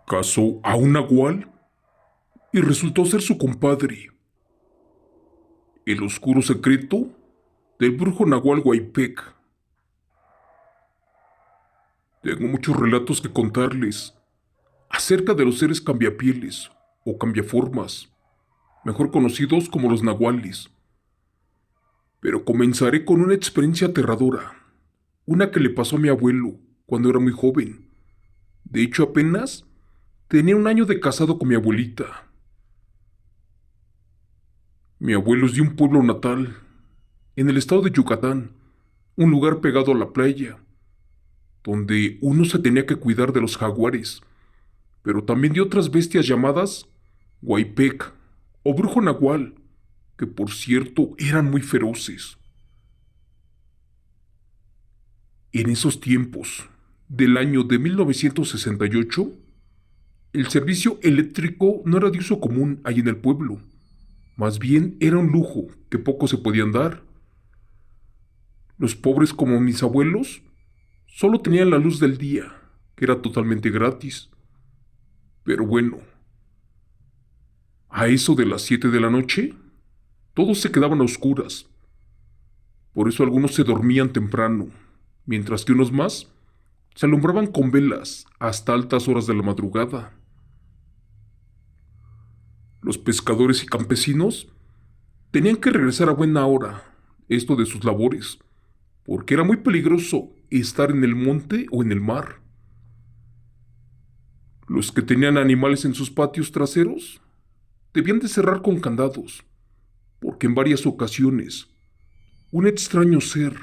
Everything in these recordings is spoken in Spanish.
Cazó a un nahual y resultó ser su compadre. El oscuro secreto del brujo nahual Huaypec. Tengo muchos relatos que contarles acerca de los seres cambiapieles o cambiaformas, mejor conocidos como los nahuales. Pero comenzaré con una experiencia aterradora, una que le pasó a mi abuelo cuando era muy joven. De hecho, apenas tenía un año de casado con mi abuelita. Mi abuelo es de un pueblo natal, en el estado de Yucatán, un lugar pegado a la playa, donde uno se tenía que cuidar de los jaguares, pero también de otras bestias llamadas Huaypec o brujo nahual, que por cierto eran muy feroces. En esos tiempos, del año de 1968, el servicio eléctrico no era de uso común ahí en el pueblo. Más bien era un lujo que pocos se podían dar. Los pobres como mis abuelos solo tenían la luz del día, que era totalmente gratis. Pero bueno, a eso de las 7 de la noche, todos se quedaban a oscuras. Por eso algunos se dormían temprano, mientras que unos más se alumbraban con velas hasta altas horas de la madrugada. Los pescadores y campesinos tenían que regresar a buena hora, esto de sus labores, porque era muy peligroso estar en el monte o en el mar. Los que tenían animales en sus patios traseros debían de cerrar con candados, porque en varias ocasiones un extraño ser,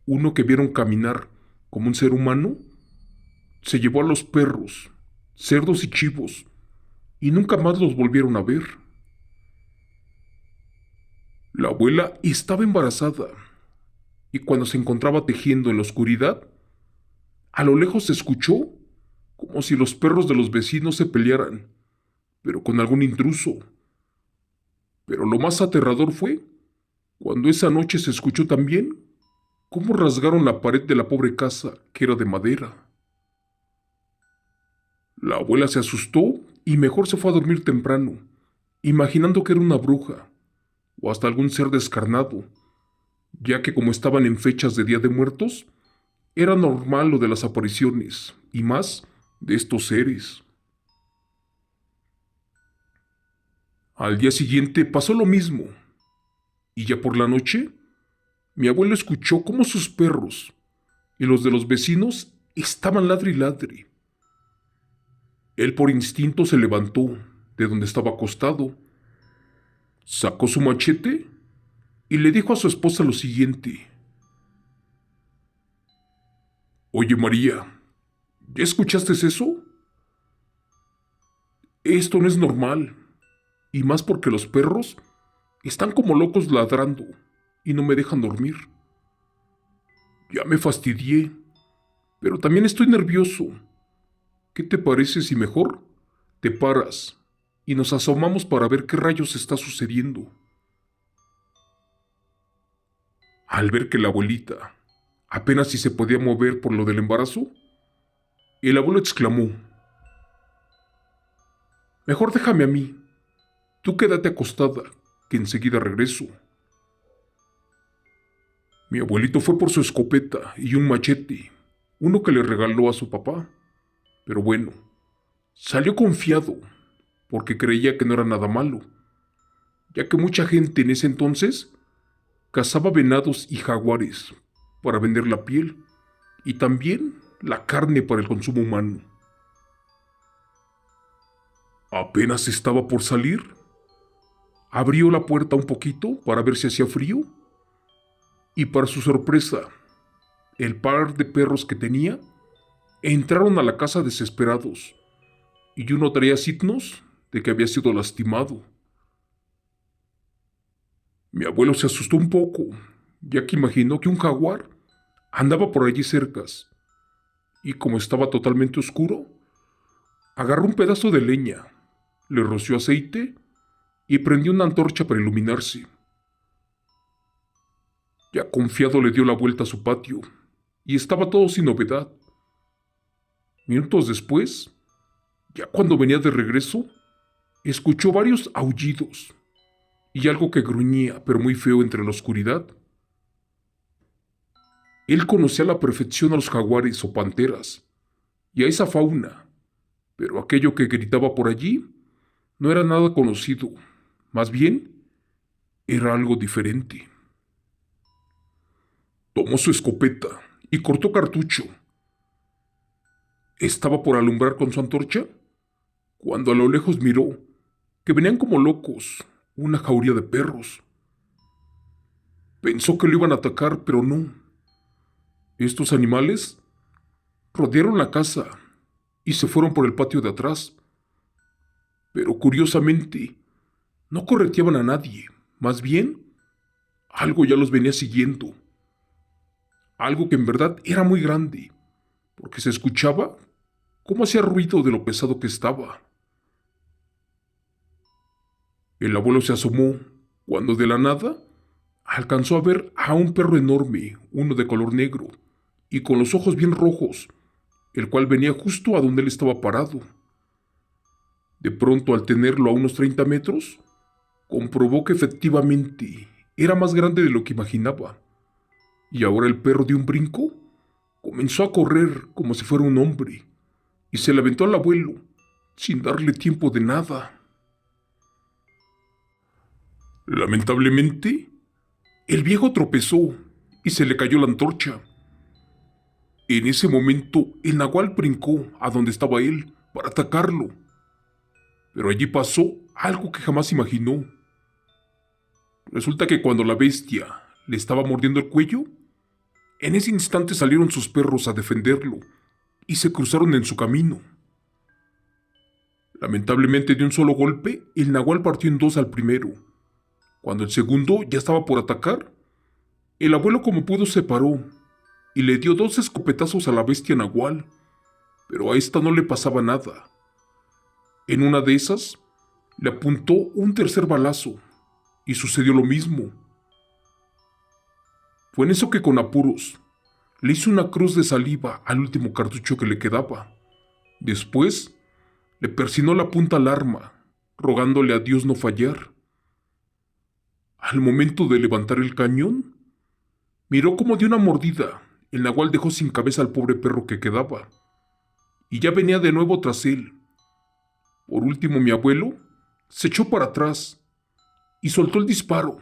uno que vieron caminar como un ser humano, se llevó a los perros, cerdos y chivos, y nunca más los volvieron a ver. La abuela estaba embarazada, y cuando se encontraba tejiendo en la oscuridad, a lo lejos se escuchó como si los perros de los vecinos se pelearan, pero con algún intruso. Pero lo más aterrador fue cuando esa noche se escuchó también cómo rasgaron la pared de la pobre casa, que era de madera. La abuela se asustó y mejor se fue a dormir temprano, imaginando que era una bruja o hasta algún ser descarnado, ya que como estaban en fechas de Día de Muertos, era normal lo de las apariciones, y más de estos seres. Al día siguiente pasó lo mismo, y ya por la noche, mi abuelo escuchó cómo sus perros y los de los vecinos estaban ladre y ladre. Él por instinto se levantó de donde estaba acostado, sacó su machete y le dijo a su esposa lo siguiente: Oye María, ¿ya escuchaste eso? Esto no es normal, y más porque los perros están como locos ladrando y no me dejan dormir. Ya me fastidié, pero también estoy nervioso. ¿Qué te parece si mejor te paras y nos asomamos para ver qué rayos está sucediendo? Al ver que la abuelita apenas si se podía mover por lo del embarazo, el abuelo exclamó: Mejor déjame a mí, tú quédate acostada, que enseguida regreso. Mi abuelito fue por su escopeta y un machete, uno que le regaló a su papá. Pero bueno, salió confiado, porque creía que no era nada malo, ya que mucha gente en ese entonces cazaba venados y jaguares para vender la piel y también la carne para el consumo humano. Apenas estaba por salir, abrió la puerta un poquito para ver si hacía frío y para su sorpresa, el par de perros que tenía entraron a la casa desesperados y uno traía signos de que había sido lastimado. Mi abuelo se asustó un poco, ya que imaginó que un jaguar andaba por allí cercas, y como estaba totalmente oscuro, agarró un pedazo de leña, le roció aceite y prendió una antorcha para iluminarse. Ya confiado le dio la vuelta a su patio, y estaba todo sin novedad. Minutos después, Ya cuando venía de regreso, escuchó varios aullidos y algo que gruñía, pero muy feo entre la oscuridad. Él conocía a la perfección a los jaguares o panteras y a esa fauna, pero aquello que gritaba por allí no era nada conocido, más bien era algo diferente. Tomó su escopeta y cortó cartucho. Estaba por alumbrar con su antorcha cuando a lo lejos miró que venían como locos una jauría de perros. Pensó que lo iban a atacar, pero no. Estos animales rodearon la casa y se fueron por el patio de atrás. Pero curiosamente, no correteaban a nadie. Más bien, algo ya los venía siguiendo. Algo que en verdad era muy grande, porque se escuchaba cómo hacía ruido de lo pesado que estaba. El abuelo se asomó cuando de la nada alcanzó a ver a un perro enorme, uno de color negro, y con los ojos bien rojos, el cual venía justo a donde él estaba parado. De pronto, al tenerlo a unos 30 metros, comprobó que efectivamente era más grande de lo que imaginaba. Y ahora el perro de un brinco comenzó a correr como si fuera un hombre, y se le aventó al abuelo, sin darle tiempo de nada. Lamentablemente, el viejo tropezó y se le cayó la antorcha. En ese momento, el nagual brincó a donde estaba él para atacarlo. Pero allí pasó algo que jamás imaginó. Resulta que cuando la bestia le estaba mordiendo el cuello, en ese instante salieron sus perros a defenderlo y se cruzaron en su camino. Lamentablemente, de un solo golpe, el nagual partió en dos al primero. Cuando el segundo ya estaba por atacar, el abuelo como pudo se paró y le dio dos escopetazos a la bestia nagual, pero a esta no le pasaba nada. En una de esas, le apuntó un tercer balazo y sucedió lo mismo. Fue en eso que con apuros le hizo una cruz de saliva al último cartucho que le quedaba. Después, le persinó la punta al arma, rogándole a Dios no fallar. Al momento de levantar el cañón, miró como de una mordida el nagual dejó sin cabeza al pobre perro que quedaba, y ya venía de nuevo tras él. Por último, mi abuelo se echó para atrás y soltó el disparo.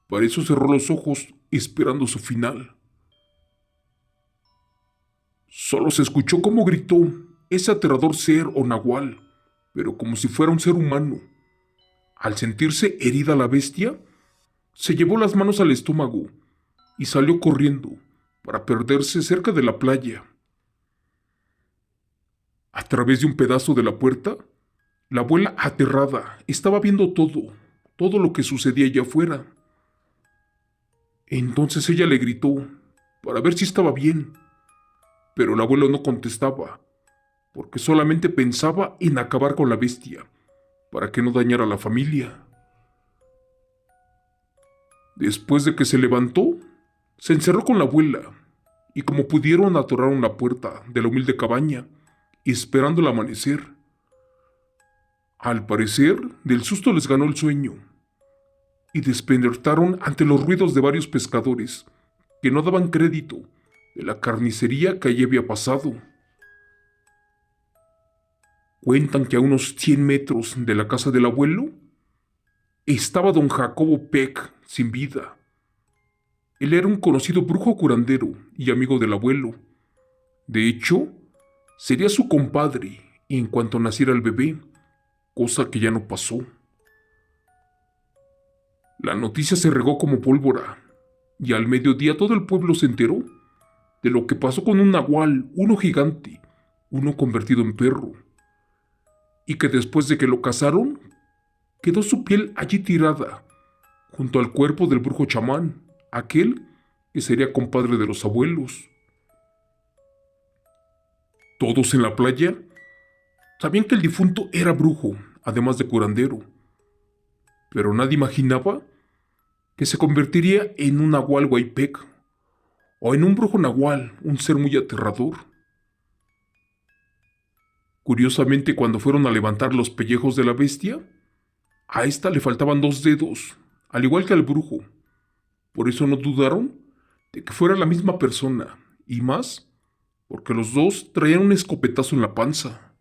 Para eso cerró los ojos esperando su final. Solo se escuchó cómo gritó ese aterrador ser o nagual, pero como si fuera un ser humano. Al sentirse herida la bestia, se llevó las manos al estómago y salió corriendo para perderse cerca de la playa. A través de un pedazo de la puerta, la abuela aterrada estaba viendo todo lo que sucedía allá afuera. Entonces ella le gritó para ver si estaba bien, pero el abuelo no contestaba, porque solamente pensaba en acabar con la bestia, para que no dañara a la familia. Después de que se levantó, se encerró con la abuela, y como pudieron atoraron la puerta de la humilde cabaña, esperando el amanecer. Al parecer, del susto les ganó el sueño, y despertaron ante los ruidos de varios pescadores, que no daban crédito de la carnicería que allí había pasado. Cuentan que a unos 100 metros de la casa del abuelo estaba don Jacobo Peck sin vida. Él era un conocido brujo curandero y amigo del abuelo. De hecho, sería su compadre en cuanto naciera el bebé, cosa que ya no pasó. La noticia se regó como pólvora, y al mediodía todo el pueblo se enteró de lo que pasó con un nagual, uno gigante, uno convertido en perro, y que después de que lo cazaron, quedó su piel allí tirada, junto al cuerpo del brujo chamán, aquel que sería compadre de los abuelos. Todos en la playa sabían que el difunto era brujo, además de curandero, pero nadie imaginaba que se convertiría en un nahual huaypec o en un brujo nahual, un ser muy aterrador. Curiosamente, cuando fueron a levantar los pellejos de la bestia, a esta le faltaban 2 dedos, al igual que al brujo. Por eso no dudaron de que fuera la misma persona, y más, porque los dos traían un escopetazo en la panza.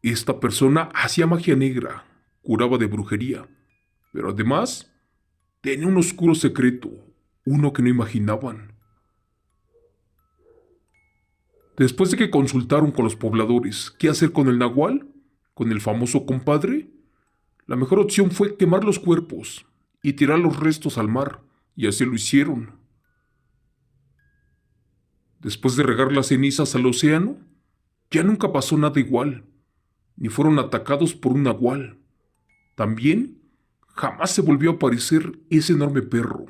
Esta persona hacía magia negra, curaba de brujería, pero además tenía un oscuro secreto, uno que no imaginaban. Después de que consultaron con los pobladores qué hacer con el nahual, con el famoso compadre, la mejor opción fue quemar los cuerpos y tirar los restos al mar, y así lo hicieron. Después de regar las cenizas al océano, ya nunca pasó nada igual, ni fueron atacados por un nahual. También jamás se volvió a aparecer ese enorme perro.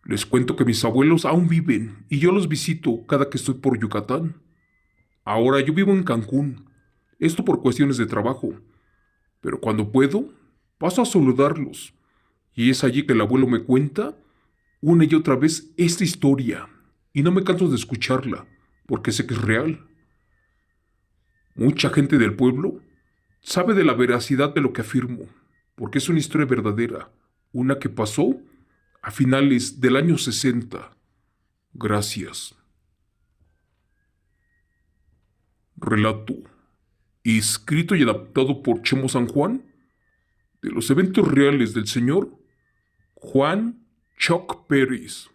Les cuento que mis abuelos aún viven y yo los visito cada que estoy por Yucatán. Ahora yo vivo en Cancún, esto por cuestiones de trabajo, pero cuando puedo, paso a saludarlos. Y es allí que el abuelo me cuenta una y otra vez esta historia, y no me canso de escucharla, porque sé que es real. Mucha gente del pueblo sabe de la veracidad de lo que afirmo, porque es una historia verdadera, una que pasó a finales del año 60. Gracias. Relato, escrito y adaptado por Chemo San Juan, de los eventos reales del señor Juan Choc Pérez.